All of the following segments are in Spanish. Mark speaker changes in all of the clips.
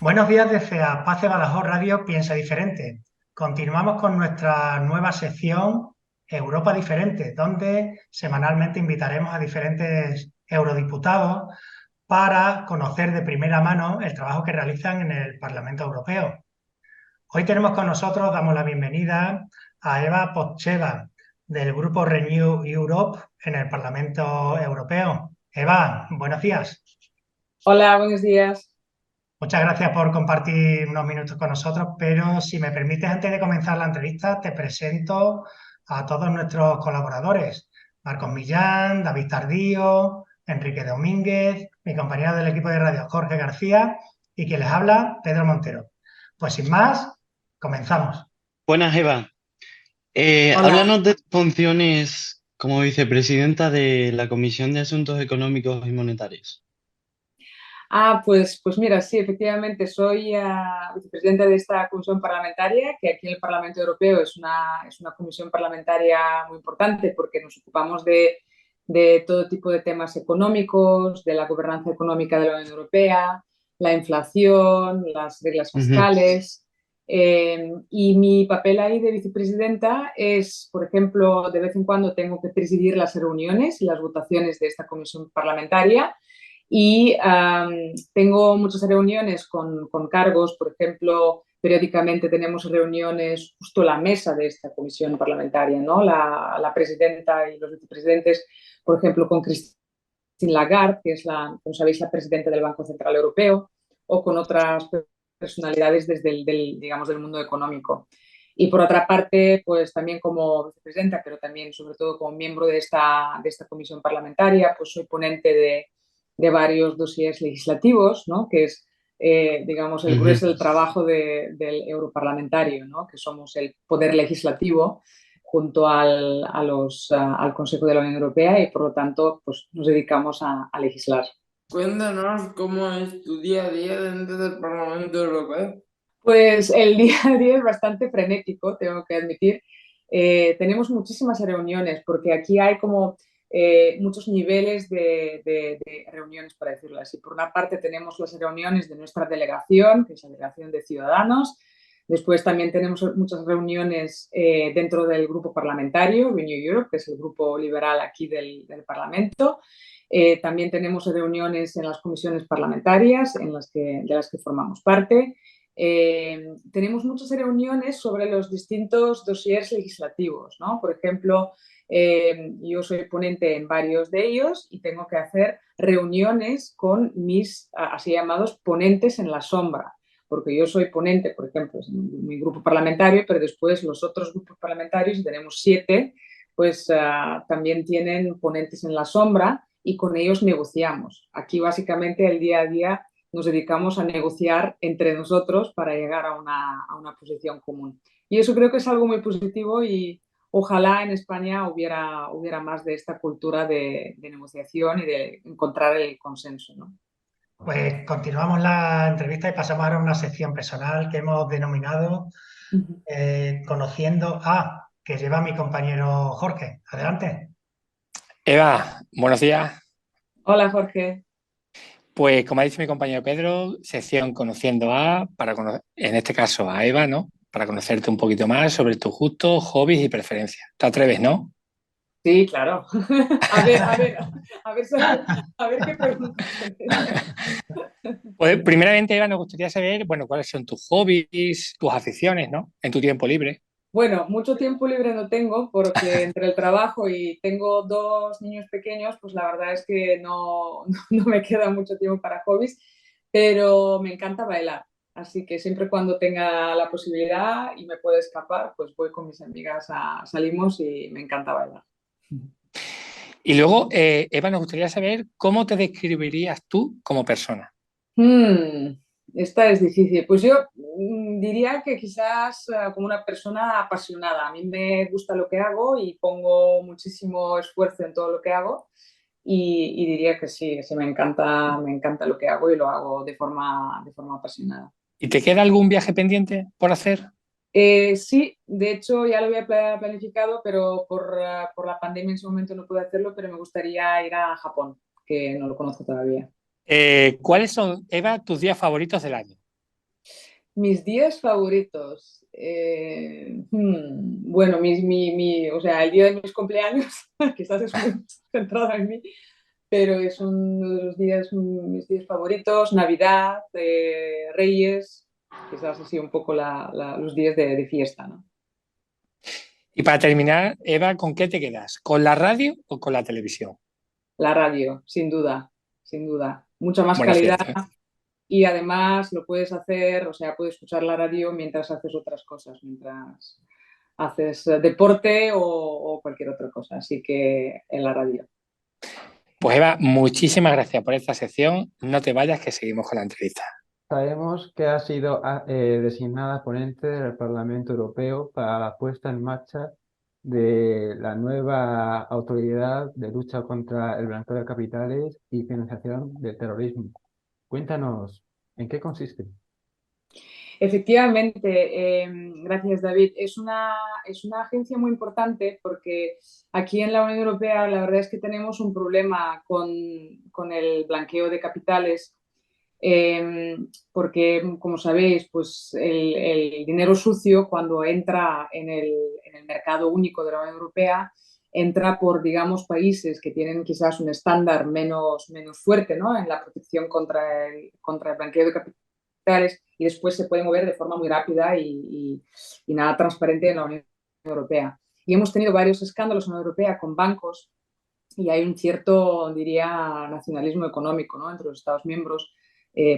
Speaker 1: Buenos días desde Paz de Badajoz Radio Piensa Diferente. Continuamos con nuestra nueva sección Europa Diferente, donde semanalmente invitaremos a diferentes eurodiputados para conocer de primera mano el trabajo que realizan en el Parlamento Europeo. Hoy tenemos con nosotros, damos la bienvenida a Eva Pocheva, del grupo Renew Europe en el Parlamento Europeo. Eva, buenos días.
Speaker 2: Hola, buenos días.
Speaker 1: Muchas gracias por compartir unos minutos con nosotros, pero si me permites, antes de comenzar la entrevista, te presento a todos nuestros colaboradores. Marcos Millán, David Tardío, Enrique Domínguez, mi compañero del equipo de radio, Jorge García, y quien les habla, Pedro Montero. Pues sin más, comenzamos.
Speaker 3: Buenas, Eva.
Speaker 2: Hola.
Speaker 3: Háblanos de tus funciones como vicepresidenta de la Comisión de Asuntos Económicos y Monetarios.
Speaker 2: Pues mira, sí, efectivamente soy vicepresidenta de esta comisión parlamentaria, que aquí en el Parlamento Europeo es una comisión parlamentaria muy importante porque nos ocupamos de todo tipo de temas económicos, de la gobernanza económica de la Unión Europea, la inflación, las reglas
Speaker 3: Ujú.
Speaker 2: fiscales. Y mi papel ahí de vicepresidenta es, por ejemplo, de vez en cuando tengo que presidir las reuniones y las votaciones de esta comisión parlamentaria. Y tengo muchas reuniones con cargos, por ejemplo, periódicamente tenemos reuniones justo la mesa de esta comisión parlamentaria, ¿no? La presidenta y los vicepresidentes, por ejemplo, con Christine Lagarde, que es, como sabéis, la presidenta del Banco Central Europeo, o con otras personalidades desde digamos, del mundo económico. Y por otra parte, pues también como vicepresidenta, pero también sobre todo como miembro de esta comisión parlamentaria, pues soy ponente de varios dossiers legislativos, ¿no? Que es, digamos, el
Speaker 3: Ujú.
Speaker 2: grueso del trabajo del europarlamentario, ¿no? Que somos el poder legislativo junto al Consejo de la Unión Europea y por lo tanto pues, nos dedicamos a legislar.
Speaker 4: Cuéntanos cómo es tu día a día dentro del Parlamento Europeo.
Speaker 2: Pues el día a día es bastante frenético, tengo que admitir. Tenemos muchísimas reuniones porque aquí hay como muchos niveles de reuniones, para decirlo así. Por una parte tenemos las reuniones de nuestra delegación, que es la delegación de Ciudadanos. Después también tenemos muchas reuniones dentro del grupo parlamentario, Renew Europe, que es el grupo liberal aquí del Parlamento. También tenemos reuniones en las comisiones parlamentarias de las que formamos parte. Tenemos muchas reuniones sobre los distintos dossiers legislativos, ¿no? Por ejemplo, yo soy ponente en varios de ellos y tengo que hacer reuniones con mis así llamados ponentes en la sombra, porque yo soy ponente, por ejemplo, en mi grupo parlamentario, pero después los otros grupos parlamentarios, tenemos 7, pues también tienen ponentes en la sombra y con ellos negociamos. Aquí básicamente el día a día nos dedicamos a negociar entre nosotros para llegar a una posición común. Y eso creo que es algo muy positivo y ojalá en España hubiera más de esta cultura de negociación y de encontrar el consenso, ¿no?
Speaker 1: Pues continuamos la entrevista y pasamos ahora a una sección personal que hemos denominado Conociendo a, que lleva mi compañero Jorge. Adelante.
Speaker 5: Eva, buenos días.
Speaker 2: Hola, Jorge.
Speaker 5: Pues como ha dicho mi compañero Pedro, sección Conociendo a, en este caso a Eva, ¿no? Para conocerte un poquito más sobre tus gustos, hobbies y preferencias. ¿Te atreves, no?
Speaker 2: Sí, claro. A ver qué preguntas tenéis.
Speaker 5: Pues primeramente, Eva, nos gustaría saber, bueno, cuáles son tus hobbies, tus aficiones, ¿no? En tu tiempo libre.
Speaker 2: Bueno, mucho tiempo libre no tengo porque entre el trabajo y tengo 2 niños pequeños, pues la verdad es que no me queda mucho tiempo para hobbies, pero me encanta bailar. Así que siempre cuando tenga la posibilidad y me puedo escapar, pues voy con mis amigas, salimos y me encanta bailar.
Speaker 5: Y luego, Eva, nos gustaría saber cómo te describirías tú como persona.
Speaker 2: Hmm, esta es difícil. Pues yo diría que quizás como una persona apasionada. A mí me gusta lo que hago y pongo muchísimo esfuerzo en todo lo que hago y diría que sí, me encanta lo que hago y lo hago de forma apasionada.
Speaker 5: ¿Y te queda algún viaje pendiente por hacer?
Speaker 2: Sí, de hecho ya lo había planificado, pero por la pandemia en su momento no pude hacerlo, pero me gustaría ir a Japón, que no lo conozco todavía.
Speaker 5: ¿Cuáles son, Eva, tus días favoritos del año?
Speaker 2: Mis días favoritos. Bueno, o sea, el día de mis cumpleaños, quizás es muy centrado en mí, pero es uno de los días, mis días favoritos. Navidad, Reyes, quizás así un poco los días de fiesta, ¿no?
Speaker 5: Y para terminar, Eva, ¿con qué te quedas? ¿Con la radio o con la televisión?
Speaker 2: La radio, sin duda, sin duda. Mucha más
Speaker 5: Buen
Speaker 2: calidad
Speaker 5: acierto, ¿eh?
Speaker 2: y además lo puedes hacer, o sea, puedes escuchar la radio mientras haces otras cosas, mientras haces deporte o cualquier otra cosa. Así que en la radio.
Speaker 5: Pues Eva, muchísimas gracias por esta sección. No te vayas, que seguimos con la entrevista.
Speaker 6: Sabemos que ha sido designada ponente del Parlamento Europeo para la puesta en marcha de la nueva autoridad de lucha contra el blanqueo de capitales y financiación del terrorismo. Cuéntanos, ¿en qué consiste?
Speaker 2: Efectivamente, gracias David. Es una agencia muy importante porque aquí en la Unión Europea la verdad es que tenemos un problema con el blanqueo de capitales porque, como sabéis, pues el dinero sucio cuando entra en el mercado único de la Unión Europea entra por, digamos, países que tienen quizás un estándar menos fuerte, ¿no?, en la protección contra el blanqueo de capitales y después se puede mover de forma muy rápida y nada transparente en la Unión Europea. Y hemos tenido varios escándalos en la Unión Europea con bancos y hay un cierto, diría, nacionalismo económico, ¿no?, entre los Estados miembros,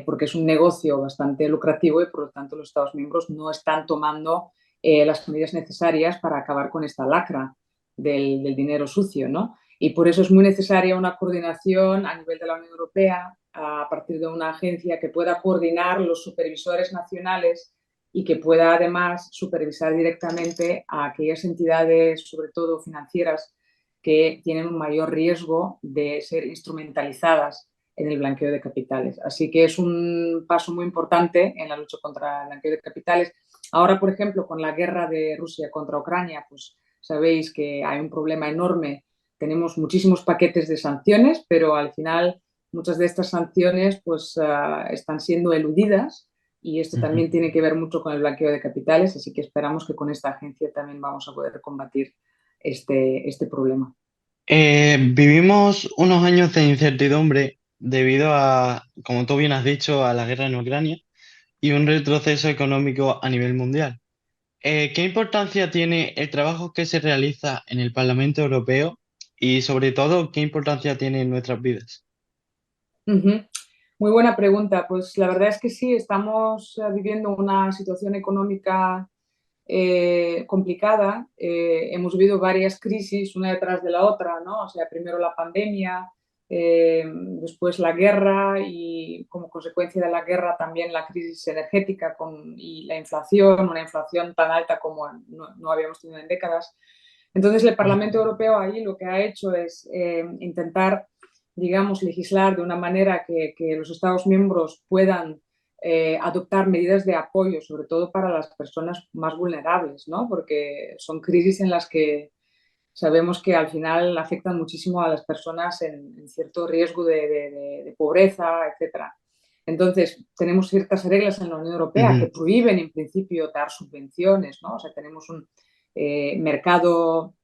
Speaker 2: porque es un negocio bastante lucrativo y por lo tanto los Estados miembros no están tomando las medidas necesarias para acabar con esta lacra del dinero sucio, ¿no? Y por eso es muy necesaria una coordinación a nivel de la Unión Europea a partir de una agencia que pueda coordinar los supervisores nacionales y que pueda además supervisar directamente a aquellas entidades, sobre todo financieras, que tienen un mayor riesgo de ser instrumentalizadas en el blanqueo de capitales. Así que es un paso muy importante en la lucha contra el blanqueo de capitales. Ahora, por ejemplo, con la guerra de Rusia contra Ucrania, pues sabéis que hay un problema enorme. Tenemos muchísimos paquetes de sanciones, pero al final muchas de estas sanciones pues, están siendo eludidas y esto también tiene que ver mucho con el blanqueo de capitales, así que esperamos que con esta agencia también vamos a poder combatir este problema.
Speaker 3: Vivimos unos años de incertidumbre debido a, como tú bien has dicho, a la guerra en Ucrania y un retroceso económico a nivel mundial. ¿Qué importancia tiene el trabajo que se realiza en el Parlamento Europeo y sobre todo qué importancia tiene en nuestras vidas?
Speaker 2: Uh-huh. Muy buena pregunta. Pues la verdad es que sí, estamos viviendo una situación económica complicada. Hemos vivido varias crisis una detrás de la otra, ¿no? O sea, primero la pandemia, después la guerra y como consecuencia de la guerra también la crisis energética y la inflación, una inflación tan alta como no habíamos tenido en décadas. Entonces el Parlamento Europeo ahí lo que ha hecho es intentar, digamos, legislar de una manera que los Estados miembros puedan adoptar medidas de apoyo, sobre todo para las personas más vulnerables, ¿no? Porque son crisis en las que sabemos que al final afectan muchísimo a las personas en cierto riesgo de pobreza, etcétera. Entonces, tenemos ciertas reglas en la Unión Europea que prohíben en principio dar subvenciones, ¿no? O sea, tenemos un mercado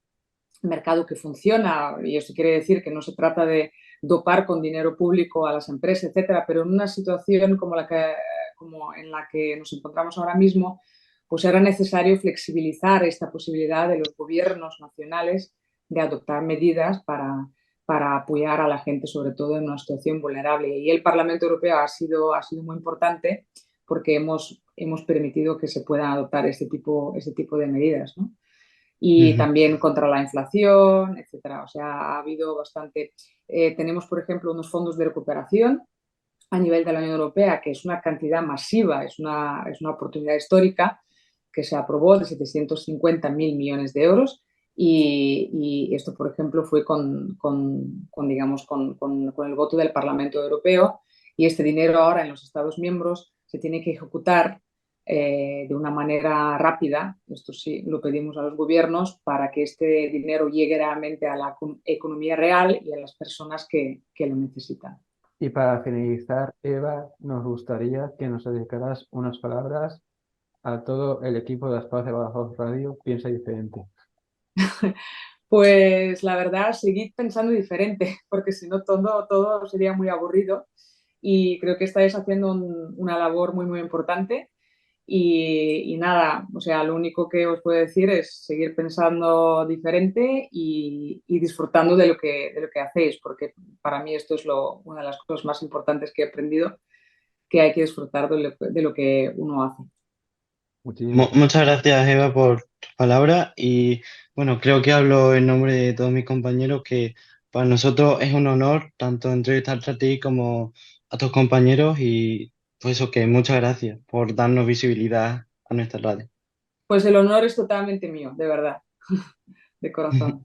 Speaker 2: que funciona y eso quiere decir que no se trata de dopar con dinero público a las empresas, etcétera, pero en una situación como en la que nos encontramos ahora mismo, pues era necesario flexibilizar esta posibilidad de los gobiernos nacionales de adoptar medidas para apoyar a la gente, sobre todo en una situación vulnerable. Y el Parlamento Europeo ha sido muy importante porque hemos permitido que se puedan adoptar este tipo de medidas, ¿no? Y también contra la inflación, etcétera. O sea, ha habido bastante. Tenemos, por ejemplo, unos fondos de recuperación a nivel de la Unión Europea, que es una cantidad masiva, es una oportunidad histórica que se aprobó de 750.000 millones de euros y esto, por ejemplo, fue con el voto del Parlamento Europeo y este dinero ahora en los Estados miembros se tiene que ejecutar de una manera rápida, esto sí lo pedimos a los gobiernos, para que este dinero llegue realmente a la economía real y a las personas que lo necesitan.
Speaker 6: Y para finalizar, Eva, nos gustaría que nos dedicaras unas palabras a todo el equipo de Las de Badajoz Radio Piensa Diferente.
Speaker 2: Pues la verdad, seguid pensando diferente, porque si no todo sería muy aburrido y creo que estáis haciendo una labor muy importante y nada, o sea, lo único que os puedo decir es seguir pensando diferente y disfrutando de lo que hacéis, porque para mí esto es una de las cosas más importantes que he aprendido, que hay que disfrutar de lo que uno hace.
Speaker 6: Muchísimas gracias.
Speaker 3: Muchas gracias, Eva, por tus palabras y bueno, creo que hablo en nombre de todos mis compañeros que para nosotros es un honor tanto entrevistarte a ti como a tus compañeros y pues eso que muchas gracias por darnos visibilidad a nuestra radio.
Speaker 2: Pues el honor es totalmente mío, de verdad, de corazón.